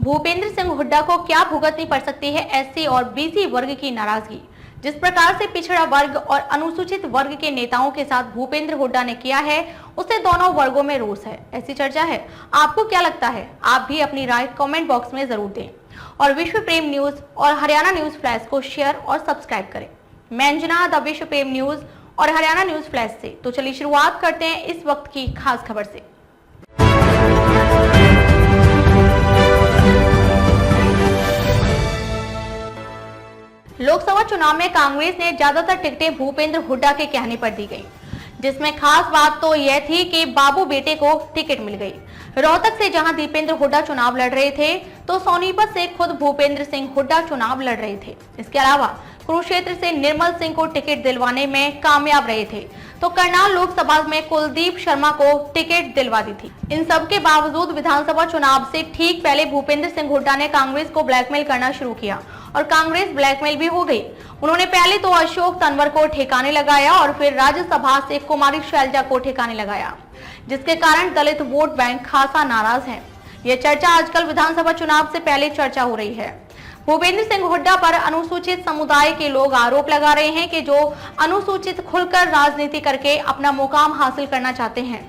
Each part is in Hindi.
भूपेंद्र सिंह हुड्डा को क्या भुगतनी पड़ सकती है एससी और बीसी वर्ग की नाराजगी। जिस प्रकार से पिछड़ा वर्ग और अनुसूचित वर्ग के नेताओं के साथ भूपेंद्र हुड्डा ने किया है, उससे दोनों वर्गों में रोष है, ऐसी चर्चा है। आपको क्या लगता है? आप भी अपनी राय कमेंट बॉक्स में जरूर दें और विश्व प्रेम न्यूज और हरियाणा न्यूज फ्लैश को शेयर और सब्सक्राइब करें। मैं अंजना द विश्व प्रेम न्यूज और हरियाणा न्यूज फ्लैश से। तो चलिए शुरुआत करते हैं इस वक्त की खास खबर से। लोकसभा चुनाव में कांग्रेस ने ज्यादातर टिकटें भूपेंद्र हुड्डा के कहने पर दी गई, जिसमें खास बात तो यह थी कि बाबू बेटे को टिकट मिल गई। रोहतक से जहां दीपेंद्र हुड्डा चुनाव लड़ रहे थे, तो सोनीपत से खुद भूपेंद्र सिंह हुड्डा चुनाव लड़ रहे थे। इसके अलावा कुरुक्षेत्र से निर्मल सिंह को टिकट दिलवाने में कामयाब रहे थे, तो करनाल लोकसभा में कुलदीप शर्मा को टिकट दिलवा दी थी। इन सब के बावजूद विधानसभा चुनाव से ठीक पहले भूपेंद्र सिंह हुड्डा ने कांग्रेस को ब्लैकमेल करना शुरू किया और कांग्रेस ब्लैकमेल भी हो गई। उन्होंने पहले तो अशोक तंवर को ठिकाने लगाया और फिर राज्यसभा से कुमारी शैलजा को ठिकाने लगाया, जिसके कारण दलित वोट बैंक खासा नाराज है। यह चर्चा आजकल विधानसभा चुनाव से पहले चर्चा हो रही है। भूपेंद्र सिंह हुड्डा पर अनुसूचित समुदाय के लोग आरोप लगा रहे हैं कि जो अनुसूचित खुलकर राजनीति करके अपना मुकाम हासिल करना चाहते हैं,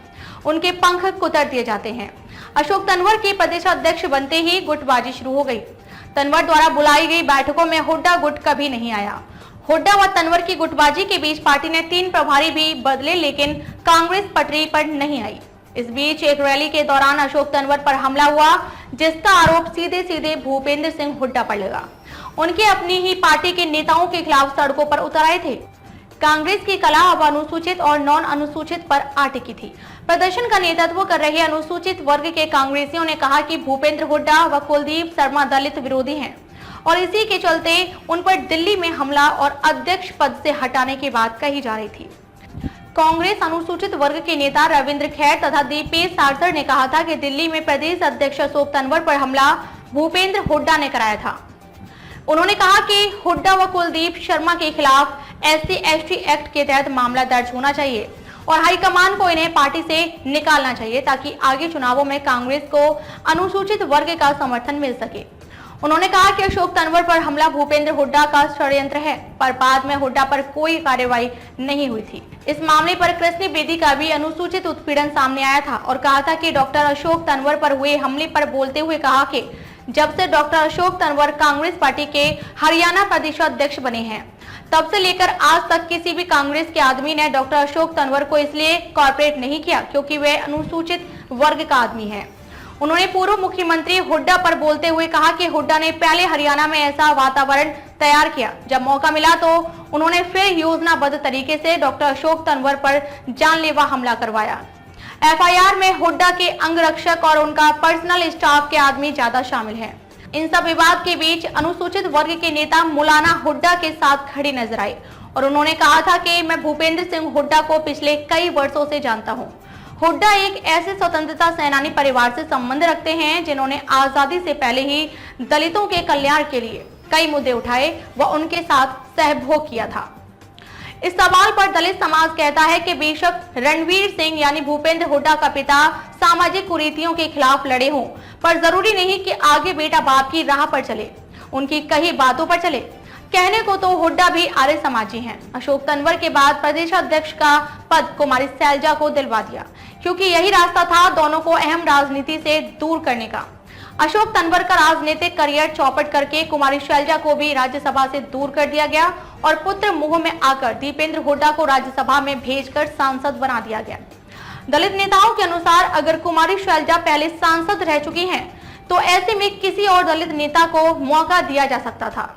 उनके पंख कुतर दिए जाते हैं। अशोक तंवर के प्रदेशाध्यक्ष बनते ही गुटबाजी शुरू हो गई। तंवर द्वारा बुलाई गई बैठकों में हुड्डा गुट कभी नहीं आया। हुड्डा व तंवर की गुटबाजी के बीच पार्टी ने 3 प्रभारी भी बदले, लेकिन कांग्रेस पटरी पर नहीं आई। इस बीच एक रैली के दौरान अशोक तंवर पर हमला हुआ, जिसका आरोप सीधे सीधे भूपेंद्र सिंह हुड्डा पर लगा। उनके अपनी ही पार्टी के नेताओं के खिलाफ सड़कों पर उतर आए थे। कांग्रेस की कला अब अनुसूचित और नॉन अनुसूचित पर आ टिकी थी। प्रदर्शन का नेतृत्व कर रहे अनुसूचित वर्ग के कांग्रेसियों ने कहा कि भूपेंद्र हुड्डा व कुलदीप शर्मा दलित विरोधी हैं और इसी के चलते उन पर दिल्ली में हमला और अध्यक्ष पद से हटाने की बात कही जा रही थी। कांग्रेस अनुसूचित वर्ग के नेता रविंद्र खैर तथा दीपेश सारसर ने कहा था कि दिल्ली में प्रदेश अध्यक्ष अशोक तंवर पर हमला भूपेंद्र हुड्डा ने कराया था। उन्होंने कहा कि हुड्डा व कुलदीप शर्मा के खिलाफ SC/ST एक्ट के तहत मामला दर्ज होना चाहिए और हाईकमान को इन्हें पार्टी से निकालना चाहिए, ताकि आगे चुनावों में कांग्रेस को अनुसूचित वर्ग का समर्थन मिल सके। उन्होंने कहा कि अशोक तंवर पर हमला भूपेंद्र हुड्डा का षड्यंत्र है, पर बाद में हुड्डा पर कोई कार्रवाई नहीं हुई थी। इस मामले पर कृष्ण बेदी का भी अनुसूचित उत्पीड़न सामने आया था और कहा था कि डॉक्टर अशोक तंवर पर हुए हमले पर बोलते हुए कहा कि जब से डॉक्टर अशोक तंवर कांग्रेस पार्टी के हरियाणा प्रदेशाध्यक्ष बने हैं, तब से लेकर आज तक किसी भी कांग्रेस के आदमी ने डॉक्टर अशोक तंवर को इसलिए कॉर्पोरेट नहीं किया क्योंकि वे अनुसूचित वर्ग का आदमी है। उन्होंने पूर्व मुख्यमंत्री हुड्डा पर बोलते हुए कहा कि हुड्डा ने पहले हरियाणा में ऐसा वातावरण तैयार किया, जब मौका मिला तो उन्होंने फिर योजनाबद्ध तरीके से डॉक्टर अशोक तंवर पर जानलेवा हमला करवाया। FIR में हुड्डा के अंगरक्षक और उनका पर्सनल स्टाफ के आदमी ज्यादा शामिल हैं। इन सब विवाद के बीच अनुसूचित वर्ग के नेता मौलाना हुड्डा के साथ खड़ी नजर आई और उन्होंने कहा था कि मैं भूपेंद्र सिंह हुड्डा को पिछले कई वर्षों से जानता हूं। हुड्डा एक ऐसे स्वतंत्रता सेनानी परिवार से संबंध रखते हैं जिन्होंने आजादी से पहले ही दलितों के कल्याण के लिए कई मुद्दे उठाए व उनके साथ सहभोग किया था। इस सवाल पर दलित समाज कहता है कि बेशक रणवीर सिंह यानी भूपेंद्र हुड्डा का पिता सामाजिक कुरीतियों के खिलाफ लड़े हों, पर जरूरी नहीं कि आगे बेटा बाप की राह पर चले, उनकी कही बातों पर चले। कहने को तो हुड्डा भी आर्य समाजी हैं। अशोक तंवर के बाद प्रदेशाध्यक्ष का पद कुमारी शैलजा को दिलवा दिया, क्योंकि यही रास्ता था दोनों को अहम राजनीति से दूर करने का। अशोक तंवर का राजनीतिक करियर चौपट करके कुमारी शैलजा को भी राज्यसभा से दूर कर दिया गया और पुत्र मुंह में आकर दीपेंद्र हुड्डा को राज्यसभा में भेजकर सांसद बना दिया गया। दलित नेताओं के अनुसार अगर कुमारी शैलजा पहले सांसद रह चुकी हैं, तो ऐसे में किसी और दलित नेता को मौका दिया जा सकता था,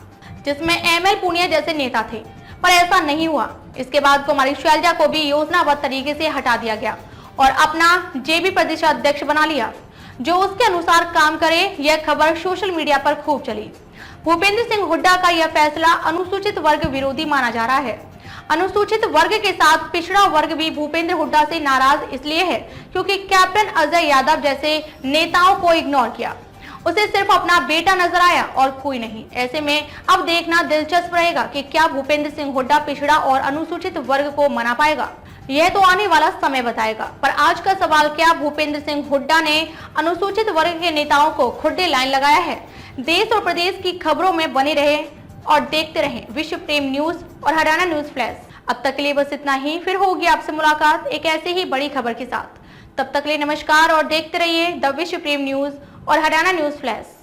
जिसमें ML पूनिया जैसे नेता थे, पर ऐसा नहीं हुआ। इसके बाद कुमारी शैलजा को भी योजनाबद्ध तरीके से हटा दिया गया और अपना JB प्रदेशाध्यक्ष बना लिया, जो उसके अनुसार काम करे। यह खबर सोशल मीडिया पर खूब चली। भूपेंद्र सिंह हुड्डा का यह फैसला अनुसूचित वर्ग विरोधी माना जा रहा है। अनुसूचित वर्ग के साथ पिछड़ा वर्ग भी भूपेंद्र हुड्डा से नाराज इसलिए है क्योंकि कैप्टन अजय यादव जैसे नेताओं को इग्नोर किया। उसे सिर्फ अपना बेटा नजर आया और कोई नहीं। ऐसे में अब देखना दिलचस्प रहेगा कि क्या भूपेंद्र सिंह हुड्डा पिछड़ा और अनुसूचित वर्ग को मना पाएगा। यह तो आने वाला समय बताएगा। पर आज का सवाल, क्या भूपेंद्र सिंह हुड्डा ने अनुसूचित वर्ग के नेताओं को खुड्डे लाइन लगाया है? देश और प्रदेश की खबरों में बने रहे और देखते रहें विश्व प्रेम न्यूज और हरियाणा न्यूज फ्लैश। अब तक के लिए बस इतना ही, फिर होगी आपसे मुलाकात एक ऐसी ही बड़ी खबर के साथ। तब तक के लिए नमस्कार और देखते रहिए द विश्व प्रेम न्यूज और हरियाणा न्यूज फ्लैश।